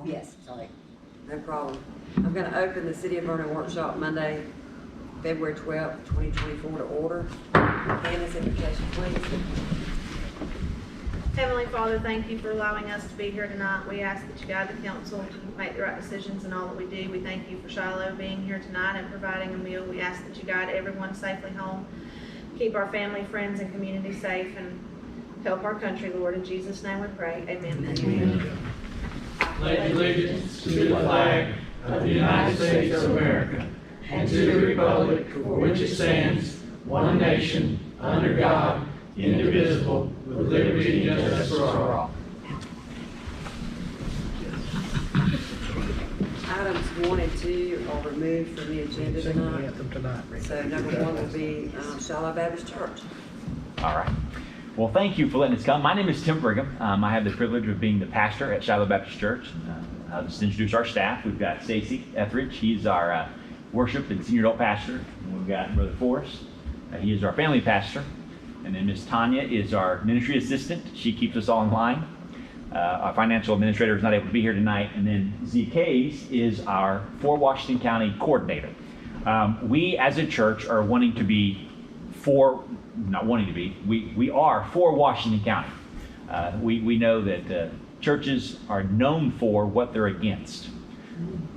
Yes, sorry. No problem. I'm going to open the City of Vernon workshop Monday, February 12th, 2024 to order. Candace, invitation, please. Heavenly Father, thank you for allowing us to be here tonight. We ask that you guide the council to make the right decisions in all that we do. We thank you for Shiloh being here tonight and providing a meal. We ask that you guide everyone safely home. Keep our family, friends, and community safe, and help our country, Lord. In Jesus' name we pray. Amen. Amen. Pledge allegiance to the flag of the United States of America and to the republic for which it stands, one nation, under God, indivisible, with liberty and justice for all. Items 1 and 2 are removed from the agenda tonight. So number 1 will be Shiloh Baptist Church. All right. Well, thank you for letting us come. My name is Tim Brigham. I have the privilege of being the pastor at Shiloh Baptist Church. I'll just introduce our staff. We've got Stacy Etheridge. He's our worship and senior adult pastor. And we've got Brother Forrest. He is our family pastor. And then Miss Tanya is our ministry assistant. She keeps us all in line. Our financial administrator is not able to be here tonight. And then Z Case is our for Washington County coordinator. We as a church are wanting to be we are for Washington County. We know that churches are known for what they're against.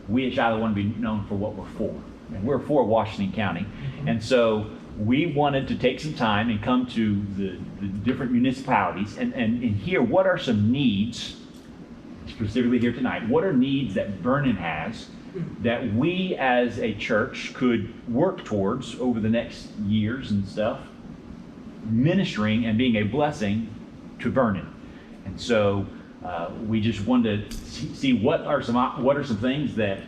We at Shiloh want to be known for what we're for. And we're for Washington County. And so we wanted to take some time and come to the different municipalities and hear what are some needs, specifically here tonight, what are needs that Vernon has that we as a church could work towards over the next years and stuff, ministering and being a blessing to Vernon. And so we just wanted to see what are some things that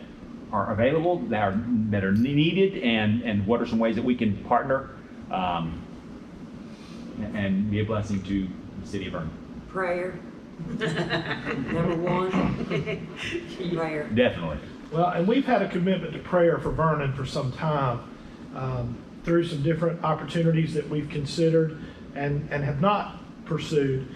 are available, that are needed, and what are some ways that we can partner and be a blessing to the city of Vernon. Prayer. Number 1. Prayer. Definitely. Well, and we've had a commitment to prayer for Vernon for some time through some different opportunities that we've considered and have not pursued.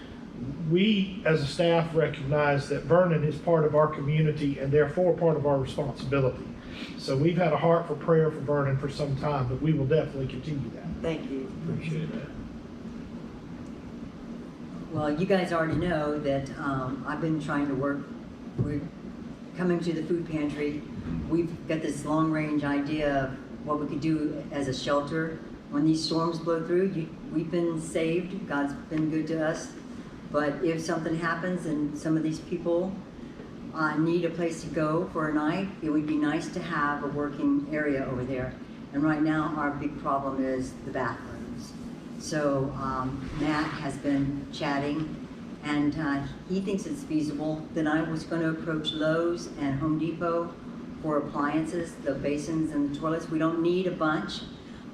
We, as a staff, recognize that Vernon is part of our community and therefore part of our responsibility. So we've had a heart for prayer for Vernon for some time, but we will definitely continue that. Thank you. Appreciate that. Well, you guys already know that I've been trying to work. We're coming to the food pantry. We've got this long-range idea of what we could do as a shelter when these storms blow through. We've been saved. God's been good to us. But if something happens and some of these people need a place to go for a night, it would be nice to have a working area over there. And right now, our big problem is the bathrooms. So Matt has been chatting, and he thinks it's feasible. Then I was going to approach Lowe's and Home Depot for appliances, the basins and the toilets. We don't need a bunch,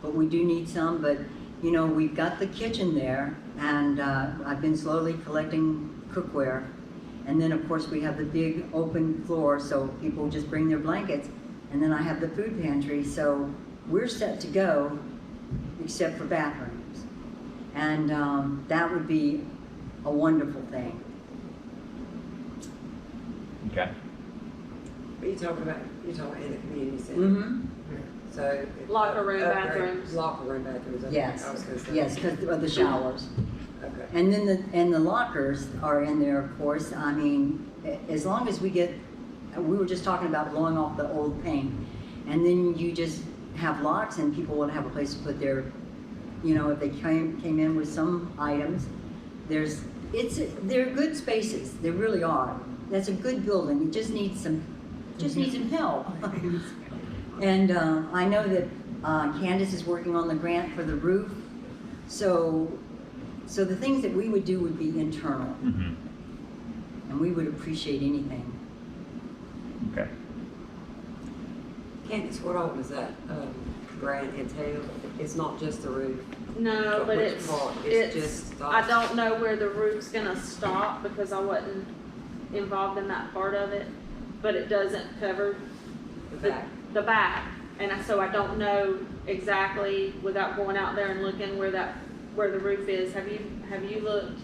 but we do need some. But you know, we've got the kitchen there, and I've been slowly collecting cookware. And then of course we have the big open floor, so people just bring their blankets. And then I have the food pantry, so we're set to go, except for bathrooms. And that would be a wonderful thing. Okay. What are you talking about? You're talking in the community center. Mm-hmm. So Locker room, upgrade- bathrooms. Locker room bathrooms. Okay. Yes, I was gonna say. yes, because of the showers. Okay. And then the lockers are in there, of course. I mean, as long as we were just talking about blowing off the old paint, and then you just have locks and people would have a place to put their, you know, if they came in with some items, they're good spaces. They really are. That's a good building. It just needs some help. And I know that Candace is working on the grant for the roof. So the things that we would do would be internal. Mm-hmm. And we would appreciate anything. Okay. Candace, what all does that grant entail? It's not just the roof. No, but Which it's part? it's. I don't know where the roof's gonna stop because I wasn't involved in that part of it, but it doesn't cover the back. And so I don't know exactly without going out there and looking where the roof is. Have you looked?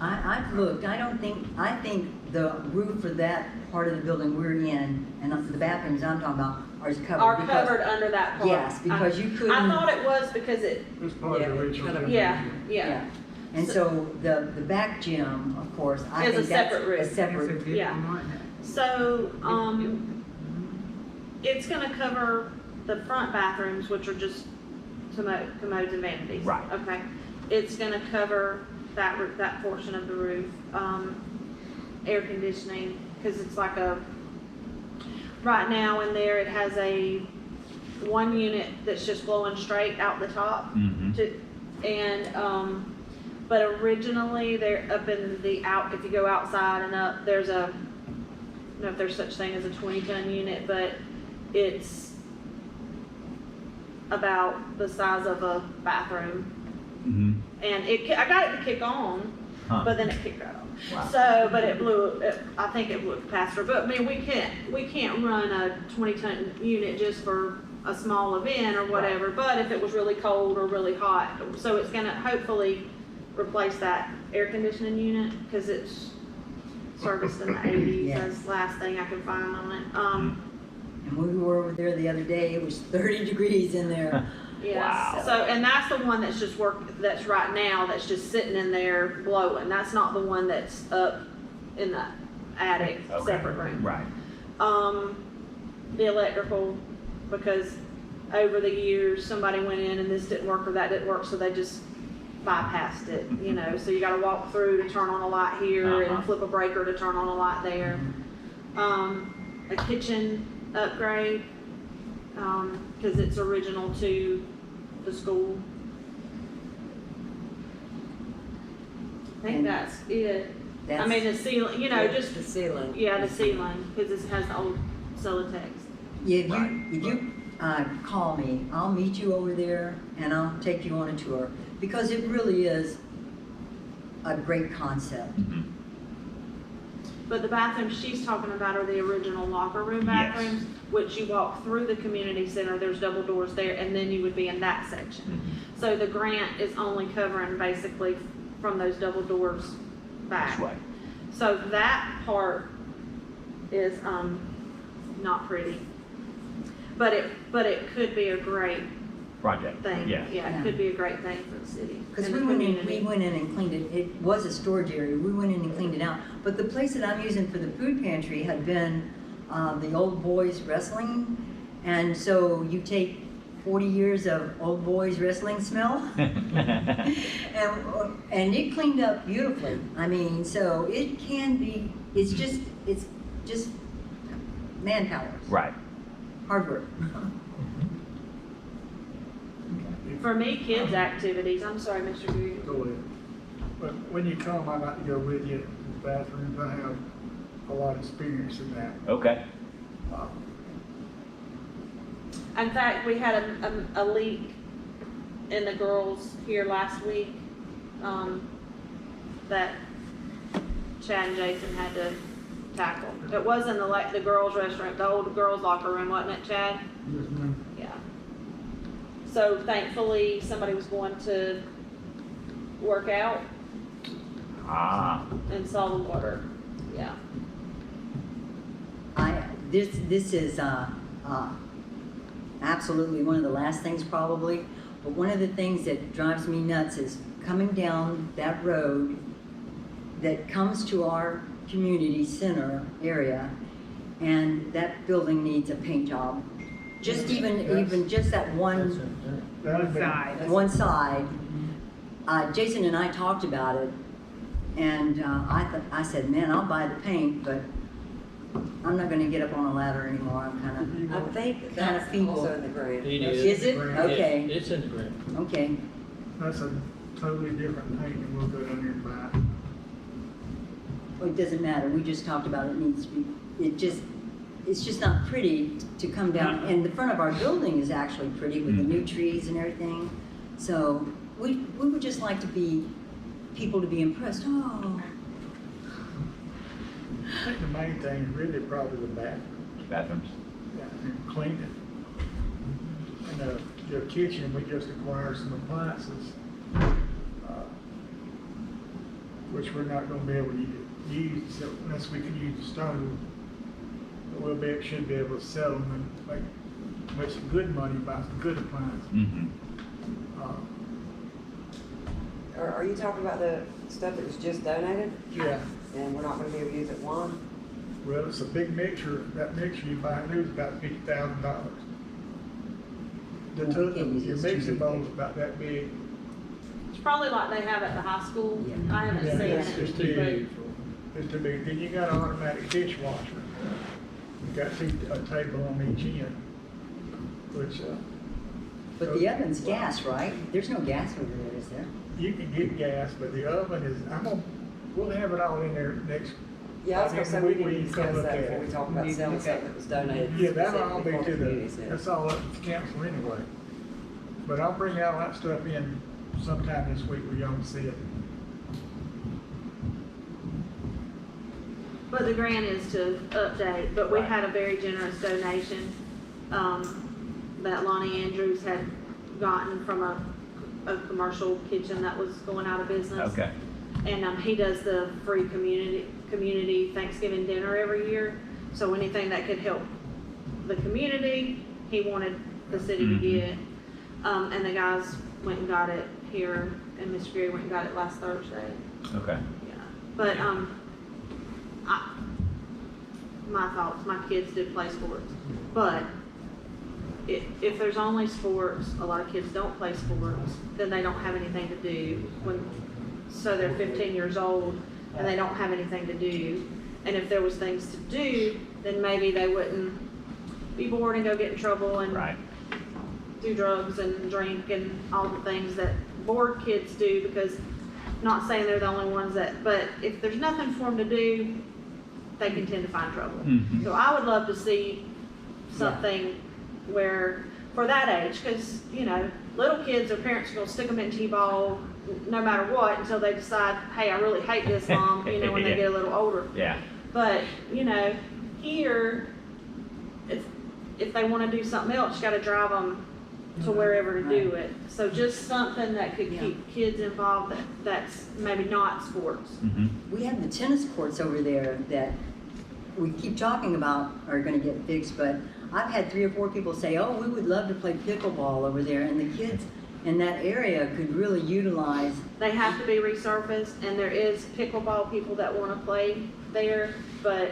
I've looked, I think the roof for that part of the building we're in, and the bathrooms I'm talking about, are covered. Are because- covered under that part. Yes, because you couldn't. I thought it was because it, It's part of the Yeah, original. kind of- yeah, yeah. And so the back gym, of course, I Is a think that's separate roof. a separate. Yeah. So, it's gonna cover the front bathrooms, which are just commodes and vanities. Right. Okay. It's gonna cover that portion of the roof, air conditioning, cause it's like right now in there, it has one unit that's just blowing straight out the top. Mhm. But originally, they're up in if you go outside and up, I don't know if there's such thing as a 20-ton unit, but it's about the size of a bathroom. Mhm. And I got it to kick on, Huh. but then it kicked right off. Wow. So, but I think it blew past her. But I mean, we can't run a 20-ton unit just for a small event or whatever. But if it was really cold or really hot, so it's gonna hopefully replace that air conditioning unit because it's serviced in the 80s. Yes. That's the last thing I can find on it. And we were over there the other day, it was 30 degrees in there. Yeah. Wow. So, and that's the one that's that's right now, that's just sitting in there blowing. That's not the one that's up in the attic, Okay. separate room. Right. The electrical, because over the years, somebody went in and this didn't work or that didn't work, so they just bypassed it, you know, so you gotta walk through to turn on a light here Uh-huh. and flip a breaker to turn on a light there. A kitchen upgrade, cause it's original to the school. I think And that's it. I That's- mean, the ceiling, you know, just, The ceiling. yeah, the ceiling, cause it has the old Celotex. Yeah, Right. if you call me, I'll meet you over there and I'll take you on a tour, because it really is a great concept. Mhm. But the bathrooms she's talking about are the original locker room Yes. bathrooms, which you walk through the community center, there's double doors there, and then you would be in that section. Mhm. So the grant is only covering basically from those double doors back. That's right. So that part is, not pretty. But it could be a great Project. thing. Yeah. Yeah, it could be a great thing for the city. Because and we the went community. in and cleaned it, it was a storage area, we went in and cleaned it out. But the place that I'm using for the food pantry had been the old boys wrestling. And so you take 40 years of old boys wrestling smell, and it cleaned up beautifully. I mean, so it can be, it's just manpower, Right. hard work. For me, kids' activities, I'm sorry, Mr. Greer. Go ahead. But when you come, I'd like to go with you to the bathrooms. I have a lot of experience in that. Okay. In fact, we had a leak in the girls here last week, that Chad and Jason had to tackle. It wasn't the girls' restroom, the old girls' locker room, wasn't it, Chad? Yes, ma'am. Yeah. So thankfully, somebody was going to work out Ah. and saw the water. Yeah. This is absolutely one of the last things probably, but one of the things that drives me nuts is coming down that road that comes to our community center area, and that building needs a paint job. Just even just that one That'd be- one side. Jason and I talked about it, and I said, man, I'll buy the paint, but I'm not gonna get up on a ladder anymore. I'm I think Kinda that's feeble. also in the grant. It Is it? Okay. It's in the grant. okay. That's a totally different paint than we'll go down there and buy. Well, it doesn't matter. We just talked about it needs to be, it's just not pretty to come down. And the front of our building is actually pretty with the new trees and everything. So we would just like people to be impressed. Oh, I think the main thing is really probably the bathroom. Bathrooms. And clean it. And your kitchen, we just acquired some appliances. which we're not gonna be able to use unless we can use the stone. But should be able to sell them and make some good money, buy some good appliances. Mm-hmm. Are you talking about the stuff that was just donated? Yeah, And we're not gonna be able to use it one? well, it's a big mixture. That mixture you buy new is about $50,000. The Well, we can't use your this too mixing big. bowl's about that big. It's probably like they have at the high school. Yeah. I haven't Yeah, seen it's it. just too big. It's too big. Then you got an automatic dishwasher. You got a table on each end, which, But the oven's gas, right? There's no gas over there, is there? you can get gas, but the oven is, we'll have it all in there next. Yeah, I was gonna say, we need to When you come discuss look that at before it. we talk about selling stuff that was donated. Yeah, that'll all be specifically for to community the, center. that's all up to council anyway. But I'll bring all that stuff in sometime this week where y'all can see it. But the grant is to update, but we had a very generous donation, that Lonnie Andrews had gotten from a commercial kitchen that was going out of business. Okay. And, he does the free community Thanksgiving dinner every year. So anything that could help the community, he wanted the city to Mhm. get. And the guys went and got it here, and Mr. Gary went and got it last Thursday. Okay. Yeah, but, my thoughts, my kids did play sports, but if there's only sports, a lot of kids don't play sports, then they don't have anything to do so they're 15 years old and they don't have anything to do. And if there was things to do, then maybe they wouldn't be bored and go get in trouble and Right. do drugs and drink and all the things that bored kids do, because not saying they're the only ones but if there's nothing for them to do, they can tend to find trouble. Mhm. So I would love to see something where, for that age, because, little kids, their parents are gonna stick them in T-ball no matter what until they decide, hey, I really hate this, Mom, when they get a little older. Yeah. But, here, if they want to do something else, you got to drive them to wherever to do it. So just something that could keep kids involved that's maybe not sports. Mm-hmm. We have the tennis courts over there that we keep talking about are gonna get fixed, but I've had 3 or 4 people say, oh, we would love to play pickleball over there, and the kids in that area could really utilize. They have to be resurfaced, and there is pickleball people that want to play there, but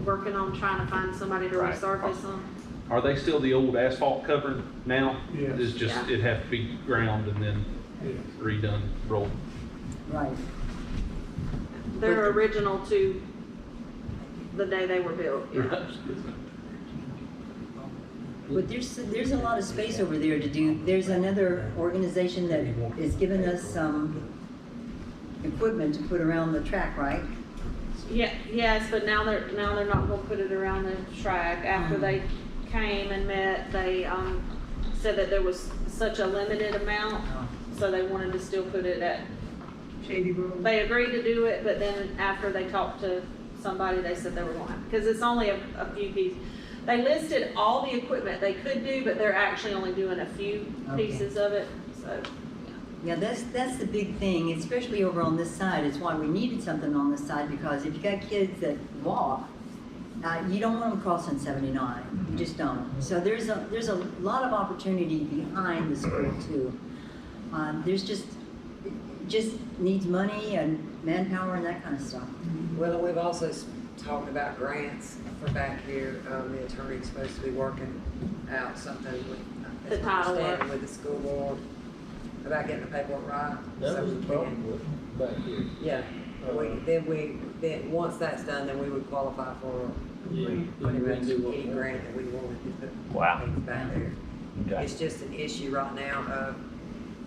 working on trying to find somebody to Right. resurface them. Are they still the old asphalt covered now? Yes. It's just, Yeah. it'd have to be ground and then Yes. redone, rolled. Right. They're original to the day they were built. Yeah. But there's a lot of space over there to do. There's another organization that is giving us some equipment to put around the track, right? Yeah, yes, but now they're not gonna put it around the track. After they came and met, they, said that there was such a limited amount, so they wanted to still put it at, Shady Grove? they agreed to do it, but then after they talked to somebody, they said they were gonna have, because it's only a few pieces. They listed all the equipment they could do, but they're actually only doing a few Okay. pieces of it, so. Yeah, that's the big thing, especially over on this side. It's why we needed something on this side, because if you got kids that walk, you don't want them crossing 79. You just don't. So there's a lot of opportunity behind the school too. It just needs money and manpower and that kind of stuff. Well, we've also talked about grants for back here. The attorney's supposed to be working out something with, The as my title understanding, work. with the school board about getting the paperwork right. That so was we the can- problem with back here. Yeah, then once that's done, then we would qualify for Yeah. pretty much Do what we any want. grant that we wanted to put Wow. things back there. Okay. It's just an issue right now of,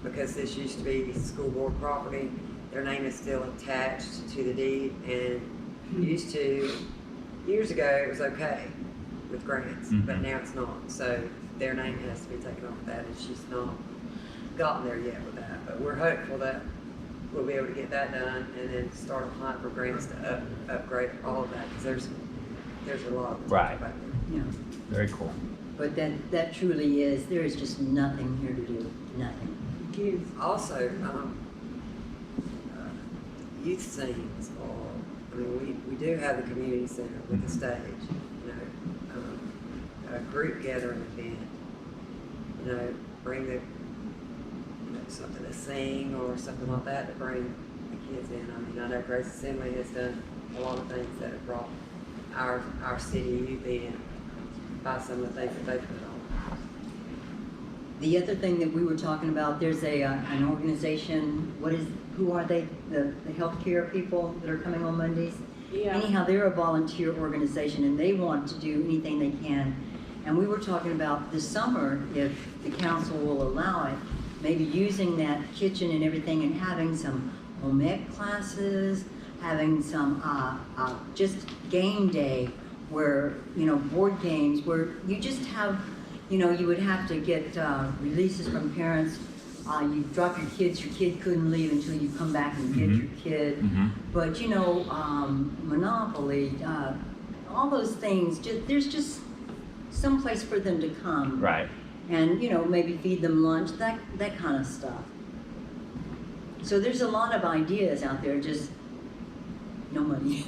because this used to be school board property, their name is still attached to the deed, and years ago, it was okay with grants, but Mhm. now it's not. So their name has to be taken off that, and she's not gotten there yet with that. But we're hopeful that we'll be able to get that done and then start applying for grants to upgrade all of that, because there's a lot of potential Right. back there. Yeah. Very cool. But that truly is, there is just nothing here to do, nothing. Also, youth scenes, or, I mean, we do have the community center with the stage, you know, a group gathering event, you know, bring the, you know, something to sing or something like that to bring the kids in. I mean, I know Grace Assembly has done a lot of things that have brought our city youth in by some of the things that they put on. The other thing that we were talking about, there's an organization, who are they? The healthcare people that are coming on Mondays? Yeah. Anyhow, they're a volunteer organization and they want to do anything they can. And we were talking about this summer, if the council will allow it, maybe using that kitchen and everything and having some home ec classes, having some just game day where, you know, board games where you just have, you know, you would have to get releases from parents. You drop your kid couldn't leave until you come back and get your kid. But, you know, Monopoly, all those things, there's just some place for them to come. Right. And, you know, maybe feed them lunch, that kind of stuff. So there's a lot of ideas out there, just no money.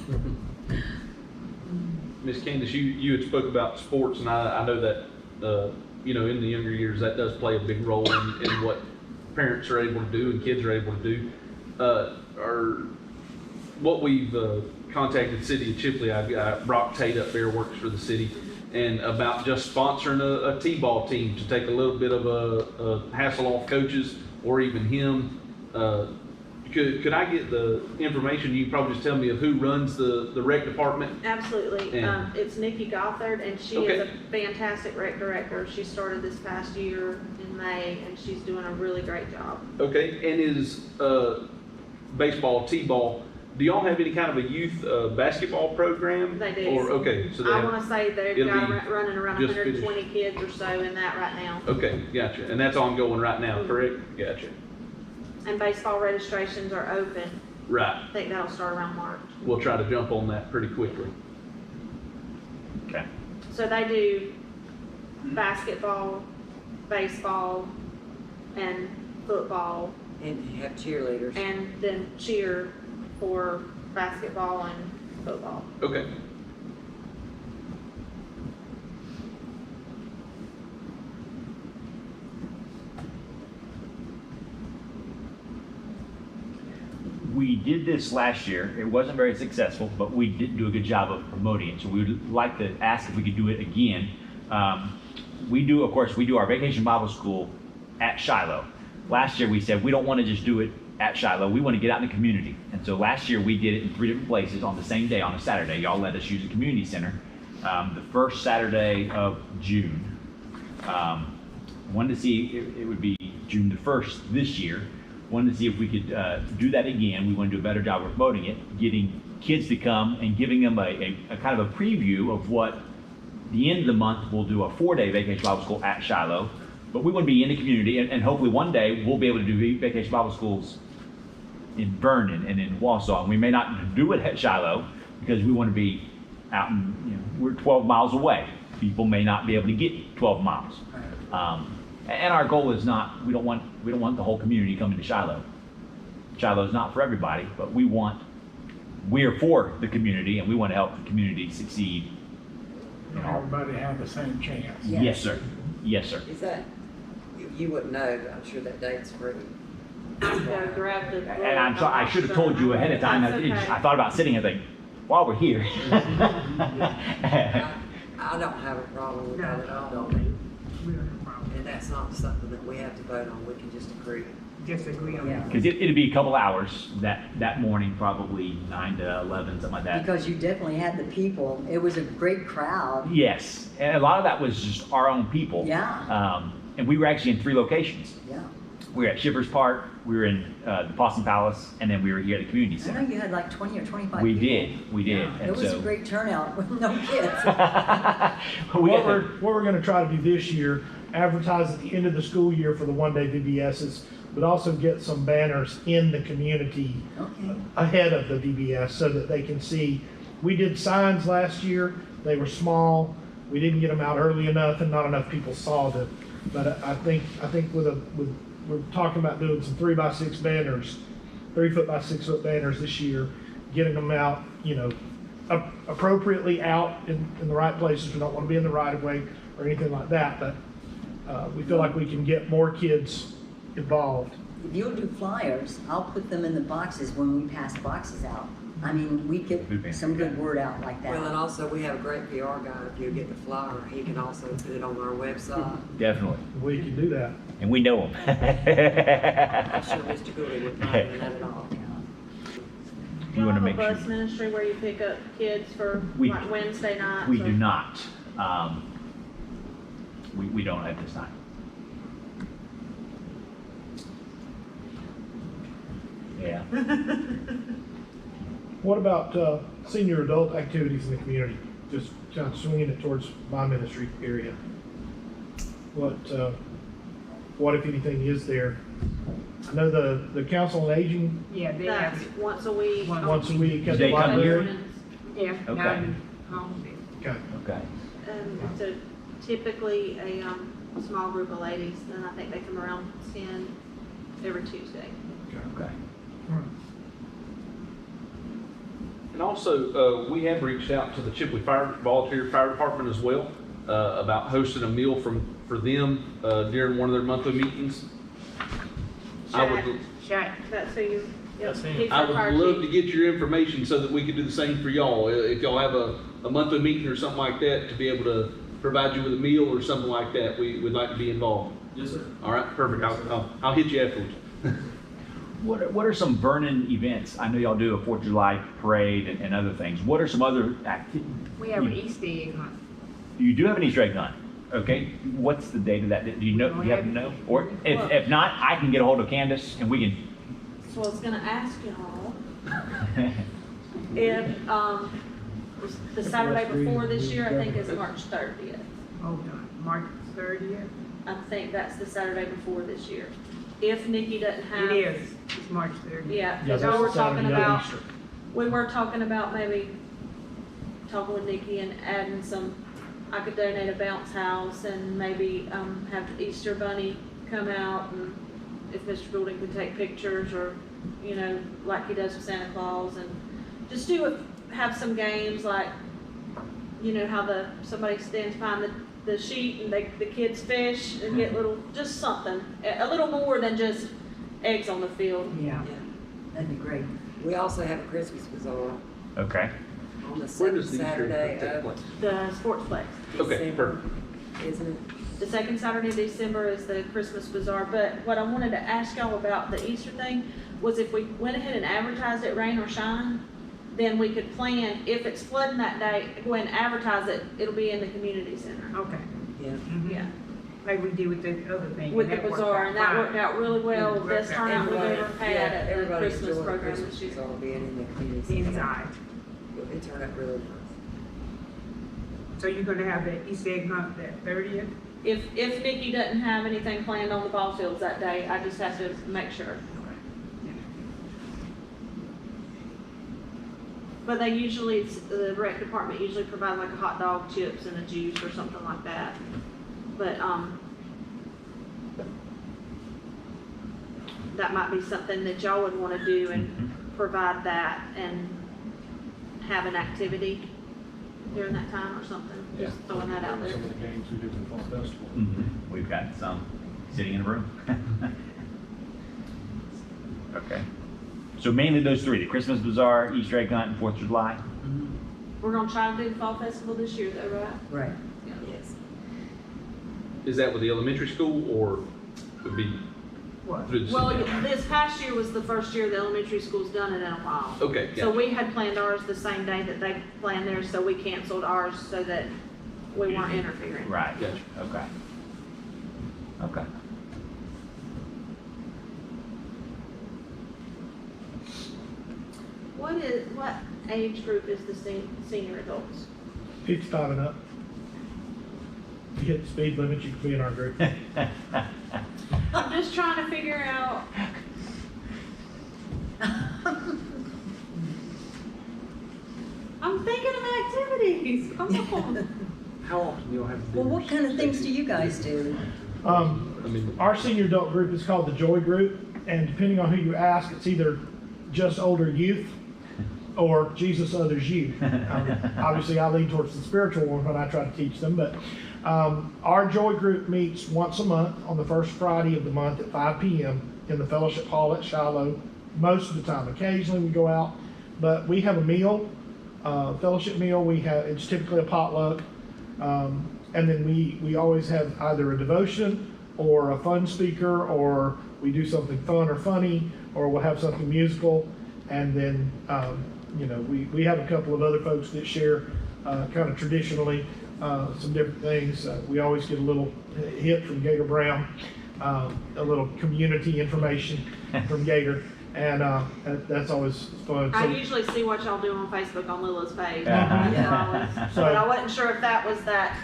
Miss Candace, you had spoke about sports, and I know that, you know, in the younger years, that does play a big role in what parents are able to do and kids are able to do. What we've contacted the city of Chipley, I've got Brock Tate up there, works for the city, and about just sponsoring a T-ball team to take a little bit of a hassle off coaches or even him. Could I get the information? You can probably just tell me of who runs the rec department. Absolutely. And- It's Nikki Gothard, and she Okay. is a fantastic rec director. She started this past year in May, and she's doing a really great job. Okay, and is baseball, T-ball, do y'all have any kind of a youth basketball program? They do. Or, okay, so they I have, want to say they've it'll got be running around just 120 kids or so in that right now. okay, gotcha. And that's ongoing right now, Mhm. correct? Gotcha. And baseball registrations are open. Right. I think that'll start around March. We'll try to jump on that pretty quickly. Okay. So they do basketball, baseball, and football, And you have cheerleaders. and then cheer for basketball and football. Okay. We did this last year. It wasn't very successful, but we did do a good job of promoting it. So we would like to ask if we could do it again. We do our Vacation Bible School at Shiloh. Last year we said we don't want to just do it at Shiloh. We want to get out in the community. And so last year we did it in 3 different places on the same day, on a Saturday. Y'all let us use the community center. The first Saturday of June. Wanted to see if it would be June the 1st this year. Wanted to see if we could do that again. We want to do a better job of promoting it, getting kids to come and giving them a kind of a preview of what the end of the month we'll do a 4-day Vacation Bible School at Shiloh. But we want to be in the community, and hopefully one day we'll be able to do Vacation Bible Schools in Vernon and in Wausau. And we may not do it at Shiloh because we want to be out in, you know, we're 12 miles away. People may not be able to get 12 miles. And our goal is not, we don't want the whole community coming to Shiloh. Shiloh is not for everybody, but we're for the community, and we want to help the community succeed. Don't everybody have the same chance. Yes. Yes, sir. Yes, sir. Is that, you wouldn't know, but I'm sure that date's free. Go grab the. And I'm sorry, I should have told you ahead of time. That's okay. I thought about sitting and think, while we're here. I don't have a problem with that at all. We don't have a problem. And that's not something that we have to vote on, we can just agree. Just agree on Yeah. it. Because it'd be a couple hours that morning, probably 9 to 11, something like that. Because you definitely had the people. It was a great crowd. Yes, and a lot of that was just our own people. Yeah. And we were actually in 3 locations. Yeah. We were at Shivers Park, we were in the Possum Palace, and then we were here at the community I know center. you had like 20 or 25 We people. did. Yeah, And it was so a great turnout with no kids. we What had we're going to try to do this year, advertise at the end of the school year for the one-day VBSs, but also get some banners in the community Okay. ahead of the VBS so that they can see. We did signs last year. They were small. We didn't get them out early enough, and not enough people saw them. But I think we're talking about doing some 3x6 banners 3-foot by 6-foot banners this year, getting them out, appropriately out in the right places. We don't want to be in the right of way or anything like that, but we feel like we can get more kids involved. If you'll do flyers, I'll put them in the boxes when we pass boxes out. I mean, we get some good word out like that. Well, and also, we have a great PR guy. If you get the flyer, he can also put it on our website. Definitely. We can do that. And we know them. I'm sure Mr. Goody would mind doing that at all. We want to make Do you have a sure. bus ministry where you pick up kids for We- like Wednesday nights? We or- do not. We don't at this time. Yeah. What about senior adult activities in the community? Just kind of swinging it towards my ministry area. What if anything is there? I know the Council on Aging, Yeah, they That's have, once a week. once a week at the They come here? library. yeah, Okay. not in home. Okay. Okay. So typically a small group of ladies, and I think they come around 10 every Tuesday. Okay. And also, we have reached out to the Chipley Volunteer Fire Department as well, about hosting a meal for them, during one of their monthly meetings. I would, Shaq, That's who you, yep, That's him. he's I our fire would love to chief. get your information so that we could do the same for y'all. If y'all have a monthly meeting or something like that, to be able to provide you with a meal or something like that, we would like to be involved. Yes, sir. All right, perfect. I'll hit you afterwards. What are some Vernon events? I know y'all do a 4th of July parade and other things. What are some other activities? we have an Easter egg hunt. You do have an Easter egg hunt. Okay. What's the date of that? Do you know? Do you happen to know? Or if not, I can get a hold of Candace and we can. So I was gonna ask y'all if, the Saturday before this year, I think is March 30th. Hold on, March 30th? I think that's the Saturday before this year. If Nikki doesn't have. It is, it's March 30th. Yeah, Yeah, because that's y'all were the talking Saturday of about, Easter. we were talking about maybe talking with Nikki and adding some, I could donate a bounce house and maybe, have the Easter Bunny come out and if Mr. Goulding could take pictures or, like he does with Santa Claus and just have some games like, how somebody stands behind the sheet and the kids fish and get just something, a little more than just eggs on the field. Yeah. Yeah. That'd be great. We also have a Christmas bazaar Okay. on the Where second does the Easter Saturday egg take of place? The Sportsplex. Okay, December, perfect. isn't it? The second Saturday of December is the Christmas bazaar, but what I wanted to ask y'all about the Easter thing was if we went ahead and advertised it rain or shine, then we could plan, if it's flooding that day, go ahead and advertise it, it'll be in the community center. Okay. Yeah. Mhm. Yeah, Like we did with the other thing. with the and that worked bazaar, and that fine. worked out really well, It worked best out. turnout we've Everybody- ever had yeah, at the everybody Christmas enjoyed the program Christmas this year. bazaar being in the community center. Inside. It turned out really nice. So you're gonna have the Easter egg hunt that 30th? If Nikki doesn't have anything planned on the ball fields that day, I just have to make sure. But they usually, the rec department usually provide like a hot dog, chips, and a juice or something like that. But, that might be something that y'all would wanna do and provide that and have an activity during that time or something. Just throwing that out there. Some of the games we do with the fall festival. We've got some sitting in a room. Okay. So mainly those three: the Christmas bazaar, Easter egg hunt, and 4th of July. We're gonna try to do the fall festival this year though, right? Right. Yes. Is that with the elementary school or would be What? through the Well, city? this past year was the first year the elementary school's done it in a while. Okay, So gotcha. we had planned ours the same day that they planned theirs, so we canceled ours so that we weren't interfering. Right. Gotcha. Okay. Okay. What age group is the senior adults? 55 and up. If you hit the speed limit, you can be in our group. I'm just trying to figure out. I'm thinking of activities. Come on. How often do y'all have Well, what dinners? kind of things do you guys do? I mean, Our senior adult group is called the Joy Group, and depending on who you ask, it's either just older youth or Jesus others you. Obviously, I lean towards the spiritual one when I try to teach them, but our joy group meets once a month on the first Friday of the month at 5 p.m. in the fellowship hall at Shiloh. Most of the time, occasionally we go out, but we have a meal, fellowship meal. It's typically a potluck, and then we always have either a devotion or a fun speaker, or we do something fun or funny, or we'll have something musical, and then we have a couple of other folks that share kind of traditionally some different things. We always get a little hit from Gator Brown, a little community information from Gator, and that's always fun. I So- usually see what y'all do on Facebook on Lila's page. Uh-huh. Yeah. But I wasn't sure if that was that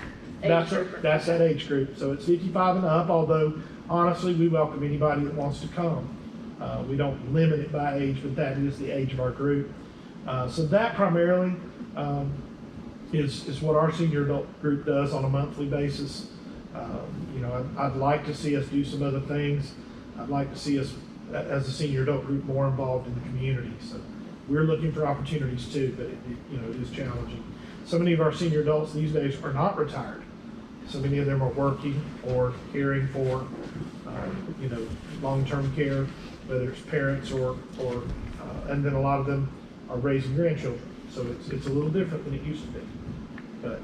age group. That's that age group. So it's 55 and up, although honestly, we welcome anybody that wants to come. We don't limit it by age, but that is the age of our group. So that primarily is what our senior adult group does on a monthly basis. I'd like to see us do some other things. I'd like to see us, as a senior adult group, more involved in the community. So we're looking for opportunities too, but it is challenging. So many of our senior adults these days are not retired. So many of them are working or caring for, long-term care, whether it's parents or and then a lot of them are raising grandchildren. So it's a little different than it used to be. But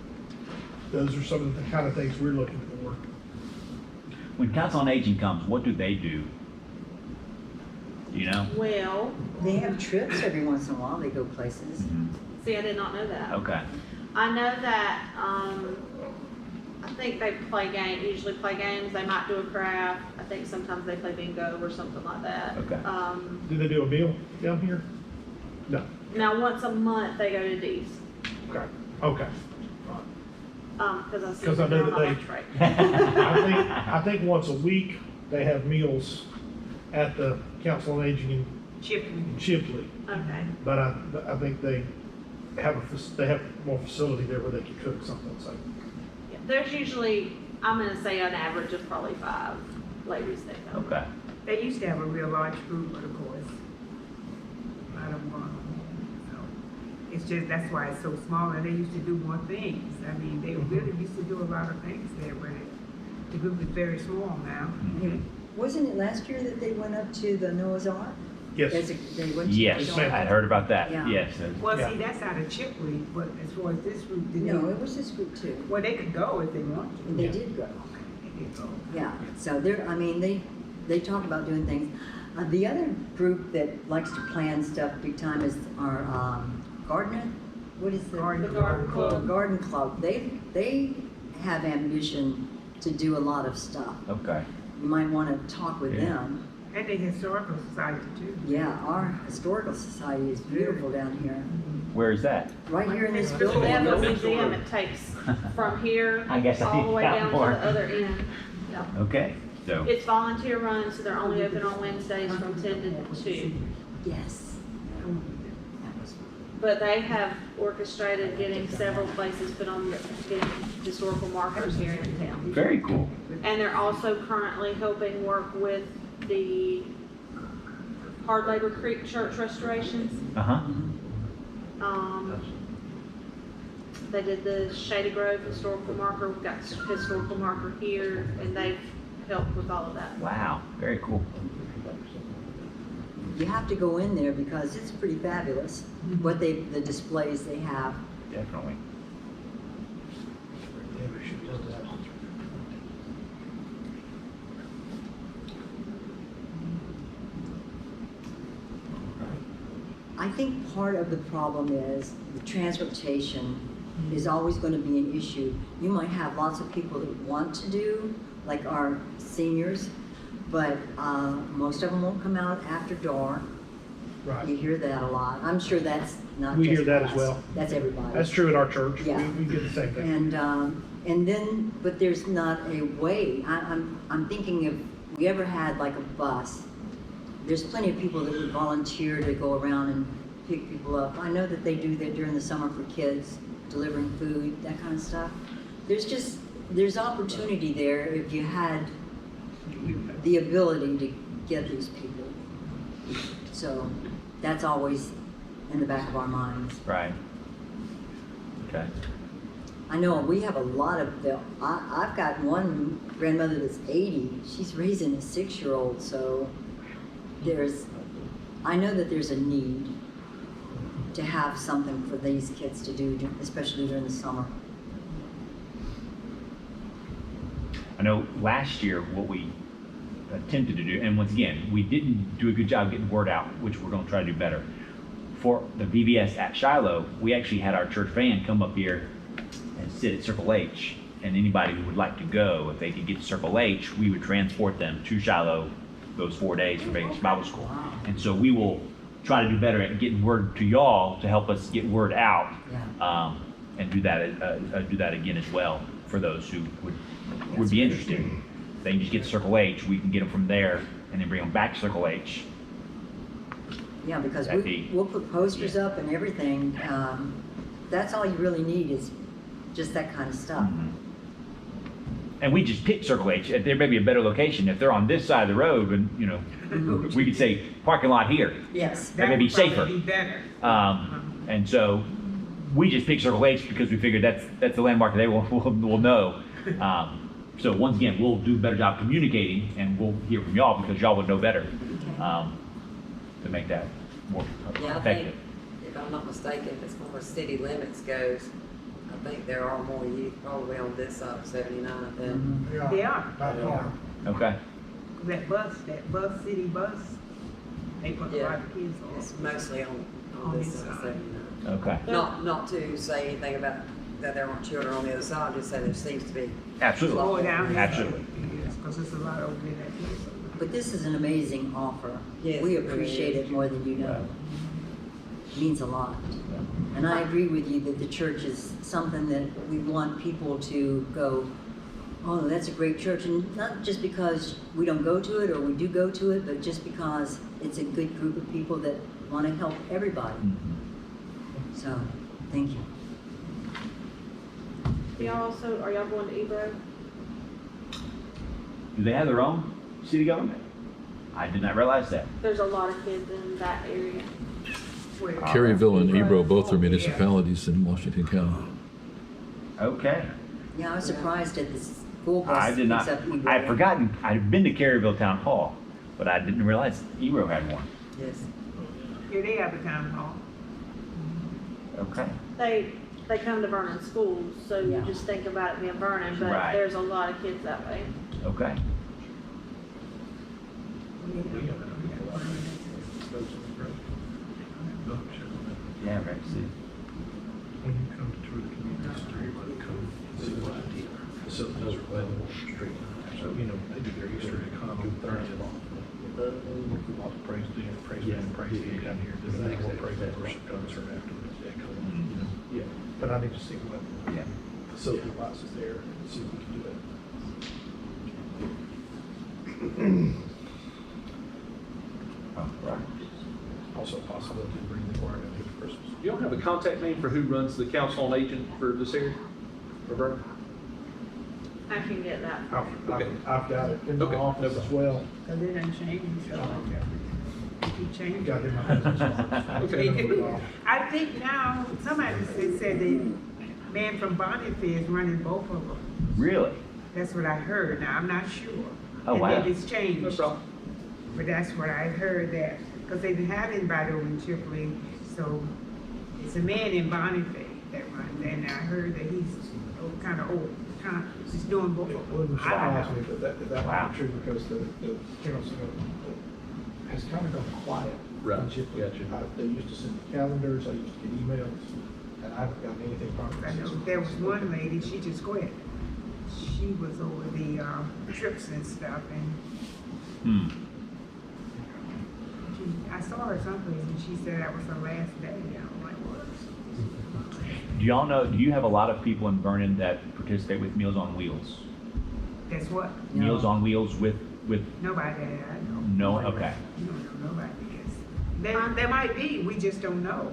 those are some of the kind of things we're looking for. When Council on Aging comes, what do they do? Do you know? Well, They have trips every once in a while, they go places. see, I did not know that. Okay. I know that, I think they usually play games, they might do a craft, I think sometimes they play bingo or something like that. Okay. Do they do a meal down here? No. Now, once a month, they go to D's, Okay. Okay. because I see 'Cause I them know on my that lunch break. I think once a week they have meals at the Council on Aging in Chipley, Okay, but I think they have more facility there where they can cook something. So yeah, there's usually, I'm gonna say an average of probably 5 ladies that go. Okay. They used to have a real large group, but of course, I don't want, so. It's just, that's why it's so small, and they used to do more things. I mean, they really used to do a lot of things there, but the group is very small now. Wasn't it last year that they went up to the Noah's Ark? yes, They went to Yes, Noah's Ark? I'd heard about that. Yeah. Yes. Well, Yeah. see, that's out of Chipley, but as far as this group, did No, they, it was this group too. well, they could go if they want to. And they Yeah. did go. They did go. Yeah, so they talk about doing things. The other group that likes to plan stuff big time is our gardener. What is the? Garden The garden club. Garden club. They have ambition to do a lot of stuff. Okay. You might want to talk with Yeah. them. And the Historical Society too. Yeah, our historical society is beautiful down here. Where is that? Right here in this They building. have a museum, it takes from here I guess I all the need way that down to more. the other end. Yeah. Okay. So. It's volunteer run, so they're only open on Wednesdays from 10 to 2. Yes. That was But they have orchestrated getting several places put on, getting historical markers here in town. Very cool. And they're also currently helping work with the Hard Labor Creek Church restorations. Uh-huh. They did the Shady Grove historical marker, we've got historical marker here, and they've helped with all of that. Wow. Very cool. You have to go in there because it's pretty fabulous what the displays they have. Definitely. yeah, we should do that. I think part of the problem is the transportation is always going to be an issue. You might have lots of people that want to do, like our seniors, but most of them won't come out after dark. You Right. hear that a lot. I'm sure that's not We just hear that us. as well. That's everybody. That's true at our church. Yeah. We get the same thing. And then, but there's not a way. I'm thinking if we ever had like a bus, there's plenty of people that would volunteer to go around and pick people up. I know that they do that during the summer for kids, delivering food, that kind of stuff. There's opportunity there if you had the ability to get these people. So that's always in the back of our minds. Right. Okay. I know we have a lot of I've got one grandmother that's 80. She's raising a 6-year-old, so I know that there's a need to have something for these kids to do, especially during the summer. I know last year what we attempted to do, and once again, we didn't do a good job getting word out, which we're going to try to do better. For the VBS at Shiloh, we actually had our church van come up here and sit at Circle H, and anybody who would like to go, if they could get to Circle H, we would transport them to Shiloh those 4 days for Vacation Bible School. And so we will try to do better at getting word to y'all to help us get word out, and do that again as well for those who would be interested. They can just get to Circle H, we can get them from there, and then bring them back to Circle H. Yeah, because we'll put posters up and everything. That's all you really need is just that kind of stuff. Mm-hmm. And we just pick Circle H. There may be a better location. If they're on this side of the road, and you know, we could say parking lot here. Yes. That may be would probably safer. Be better. And so we just pick Circle H because we figured that's the landmark that they will know. So once again, we'll do a better job communicating, and we'll hear from y'all because y'all would know better to make that more Yeah, I effective. think, if I'm not mistaken, as far as city limits goes, I think there are more youth probably on this side of 79 than. They are. By far. Okay. That bus, city bus, they put a lot of kids on. It's mostly on this side of 79. Okay. Not to say anything about that there aren't children on the other side, just say there seems to be. Absolutely. Slow down. Absolutely. Because there's a lot over there that place. But this is an amazing offer. Yes, We it really appreciate is. it more than you know. It means a lot. And I agree with you that the church is something that we want people to go, oh, that's a great church. And not just because we don't go to it or we do go to it, but just because it's a good group of people that want to help everybody. So, thank you. Are y'all going to Ebro? Do they have their own city government? I did not realize that. There's a lot of kids in that area. Where- Caryville and Ebro both are municipalities in Washington County. Okay. Yeah, I was surprised at the school bus. I did not. picks up Ebro. I'd forgotten. I'd been to Caryville Town Hall, but I didn't realize Ebro had one. Yes. Here they have a town hall. Okay. They come to Vernon schools, so you Yeah. just think about it being Vernon, but Right. there's a lot of kids that way. Okay. Yeah, right. See. When you come to tour the community street, come see what I did. Facilities are well on the street. So, you know, they do their Easter egg hunt on Thursday. We want to praise them, praise them down here. Then they will praise that person concert afterwards. You know, yeah. But I need to see what facility wise is there and see if we can do that. Oh, right. Also a possibility to bring the choir down here for Christmas. You don't have a contact name for who runs the council on aging for this area? For Vernon? I can get that. I've got it in my Okay. office as well. Cause they done changed, so they keep changing. Got it in my business office. They do. I think now, somebody said the man from Bonneville is running both of them. Really? That's what I heard. Now, I'm not sure. Oh, wow. And maybe it's changed. No problem. But that's what I heard that, because they didn't have anybody over in Chipley, so it's a man in Bonneville that runs, and I heard that he's kind of old, he's doing both. It wouldn't I don't surprise know. me, but that Wow. might be true because the general center has kind of gone quiet. Right. in Chipley. Gotcha. They used to send calendars, I used to get emails, and I haven't gotten anything from I know them. there was one lady, she just quit. She was over the trips and stuff, and I saw her someplace, and she said that was her last day. I'm like, what? Do y'all know? Do you have a lot of people in Vernon that participate with Meals on Wheels? That's what? No. Meals on Wheels with Nobody that I know. no. Okay. You don't know nobody is. There might be, we just don't know.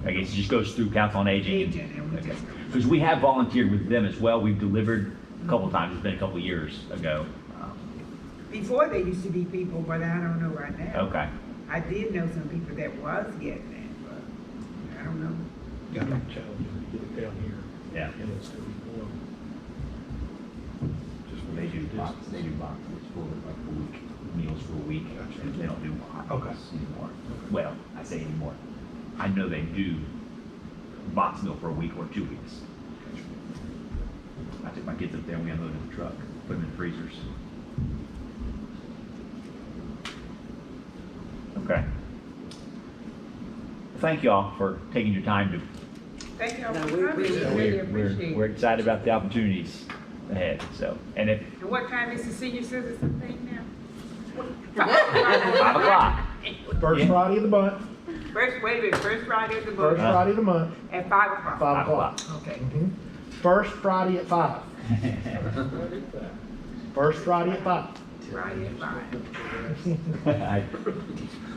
I guess it just goes through Council on Aging. Agent, and we just don't know. Because we have volunteered with them as well. We've delivered a couple times. It's been a couple of years ago. Before there used to be people, but I don't know right now. Okay. I did know some people that was getting it, but I don't know. Got to challenge it, get it down here. Yeah. And it's gonna be warm. Just for They the do distance. they do boxes for like a week, meals for a week. And they don't do hot Okay. meals anymore. Well, I say anymore. I know they do box meal for a week or 2 weeks. I took my kids up there and we unloaded the truck, put them in freezers. Okay. Thank y'all for taking your time to. Thank y'all No, for we coming, we appreciate it. really appreciate We're it. excited about the opportunities ahead. So, and if And what time is the senior citizen thing now? 5 o'clock. First Yeah. Friday of the month, First, wait a minute, first Friday of the first month Friday of the month, at 5 o'clock. 5 o'clock. Okay. Mhm. First Friday at 5. First Friday at 5. Friday at 5.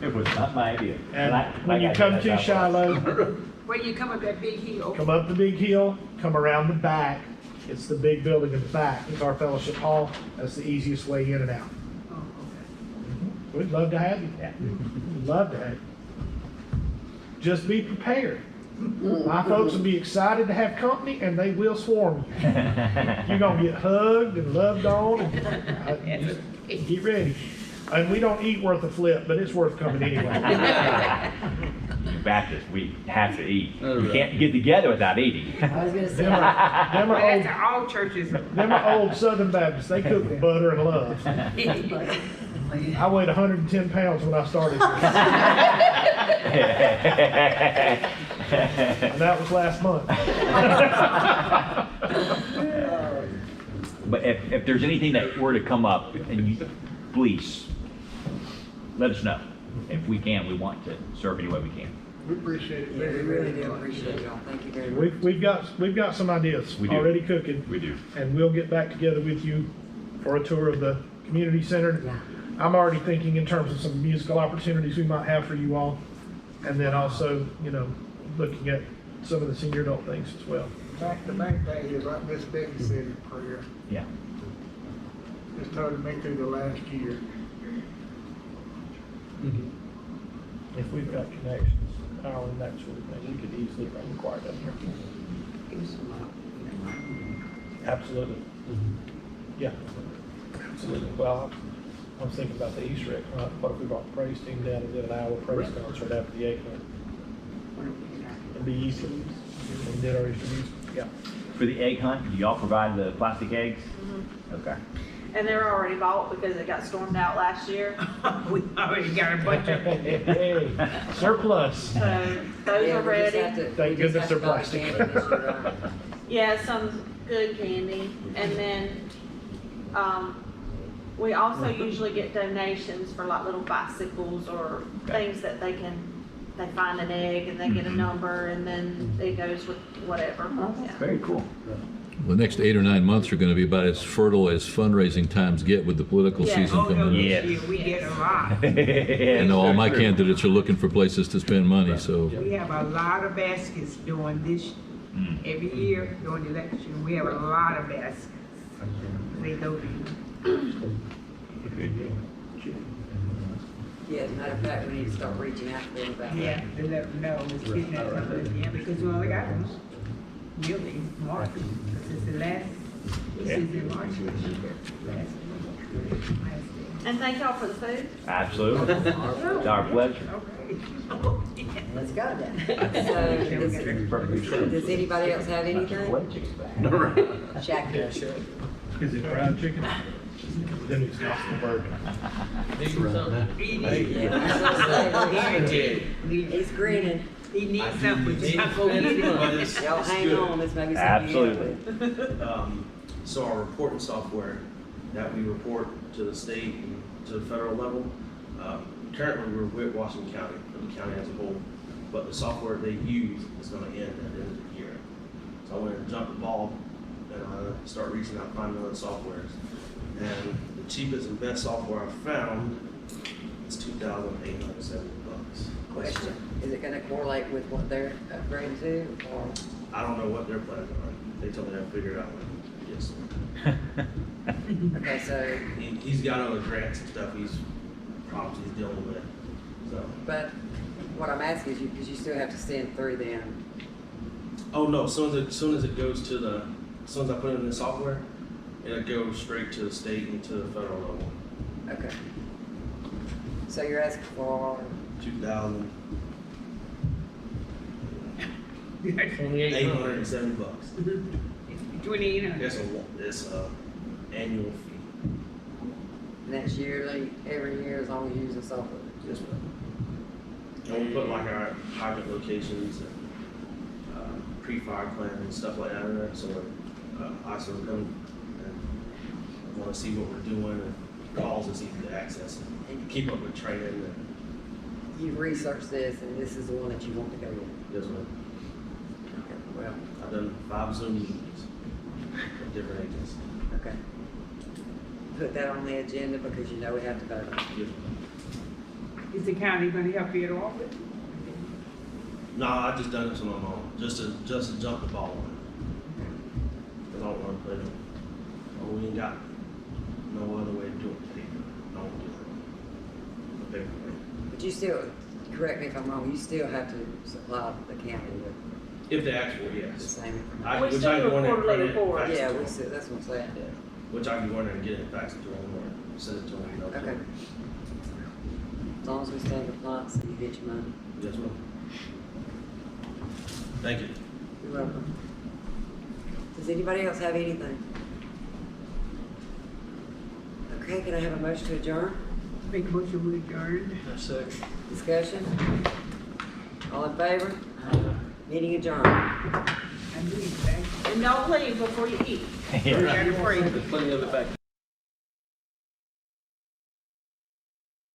It was not my idea. And I- when you like I come said, to that's how it was. Shiloh, Where you come up that big hill? come up the big hill, come around the back. It's the big building in the back. It's our fellowship hall. That's the easiest way in and out. Oh, okay. We'd love to have you. Yeah. We'd love to have you. Just be prepared. My folks will be excited to have company and they will swarm you. You're gonna get hugged and loved on and get ready. And we don't eat worth a flip, but it's worth coming anyway. Baptists, we have to eat. All We right. can't get together without eating. I was gonna say, Them are Well, old, that's all churches. them are old Southern Baptists. They cook with butter and love. I weighed 110 pounds when I started here. And that was last month. But if there's anything that were to come up, and you, please, let us know. If we can, we want to serve any way we can. We appreciate it Yeah, we very, really very do much. appreciate y'all. Thank you very much. We've got some ideas We do. already cooking. We do. And we'll get back together with you for a tour of the community center. Yeah. I'm already thinking in terms of some musical opportunities we might have for you all. And then also, you know, looking at some of the senior adult things as well. The main thing is, like Miss Becky said in prayer, Yeah. just told to make through the last year. If we've got connections, Ireland, that sort of thing, we could easily run the choir down here. Absolutely. Yeah, absolutely. Well, I was thinking about the Easter egg hunt. What if we brought the praise team down and did an hour praise concert after the egg hunt? It'd be easy. And did our Easter music. Yeah. For the egg hunt, do y'all provide the plastic eggs? Okay. And they're already bought because it got stormed out last year. We already got a bunch of. Hey, surplus. So those Yeah, are we just ready. have to- Thank we just goodness have they're to buy plastic. candy this year, right? Yeah, some good candy. And then, we also usually get donations for like little bicycles or things that they find an egg and they get a number and then it goes with whatever. Yeah. Very cool. The next 8 or 9 months are going to be about as fertile as fundraising times get with the political Yeah. season Oh, no, coming Yeah. up. this year we get a lot. And all my candidates are looking for places to spend money, so We have a lot of baskets during this, every year during the election, we have a lot of baskets. They go Yeah, as a matter of fact, we need to start reaching out to them about that. yeah, to let them know it's getting that number again, because we only got them really March, because it's the last, this is in March. Last day. And thank y'all for the food. Absolutely. It's our pleasure. Okay. let's go then. So, does anybody else have anything? Jack does. Is it fried chicken? Then it's not the burger. He's grinning. He needs something, but you not gonna get it. Y'all hang on, this may be something. Absolutely. So our reporting software that we report to the state and to the federal level, currently we're with Washington County, or the county as a whole, but the software they use is gonna end at the end of the year. So I went and jumped the ball and start reaching out, finding other softwares. And the cheapest and best software I've found is $2,870. Question, is it gonna correlate with what they're upgrading to, or? I don't know what their plans are. They told me they'll figure it out. Yes. Okay, so, He's got other grants and stuff, problems he's dealing with. So, But what I'm asking is because you still have to send through them. oh no, as soon as it goes to as soon as I put it in the software, it'll go straight to the state and to the federal level. Okay. So you're asking for, 2,870 $2,800. bucks. 2,800. It's a annual fee. and that's yearly, every year as long as you use the software? Yes, ma'am. And we put like our hydrant locations and pre-fire plan and stuff like that in there, so when ISO come and want to see what we're doing and calls, it's easy to access and keep up with training and You've researched this and this is the one that you want to go with? yes, ma'am. Okay, well, I've done 5 Zoom meetings with different agents. okay. Put that on the agenda because you know we have to vote on it. Yes, ma'am. Is the county gonna help you at all with it? No, I just done it to my mom, just to jump the ball on it. Cause I don't want to play them. Oh, we ain't got no other way to do it. I don't do it. The paper way. But you still, correct me if I'm wrong, you still have to supply the county with If they ask for it, the yes. same information. We Which still I can go in there and do a print it, quarterly fax it Yeah, to we them. still, that's what I'm saying. Which I can go in there and get it, fax it to them, or send it to them. email it to Okay. them. As long as we stay in compliance and you get your money. Yes, ma'am. Thank you. You're welcome. Does anybody else have anything? Okay, can I have a motion to adjourn? Make a motion we adjourn. Discussion? All in favor? Meeting adjourned. I knew you back. And don't leave before you eat. Yeah. Gotta pray. There's plenty of it back there.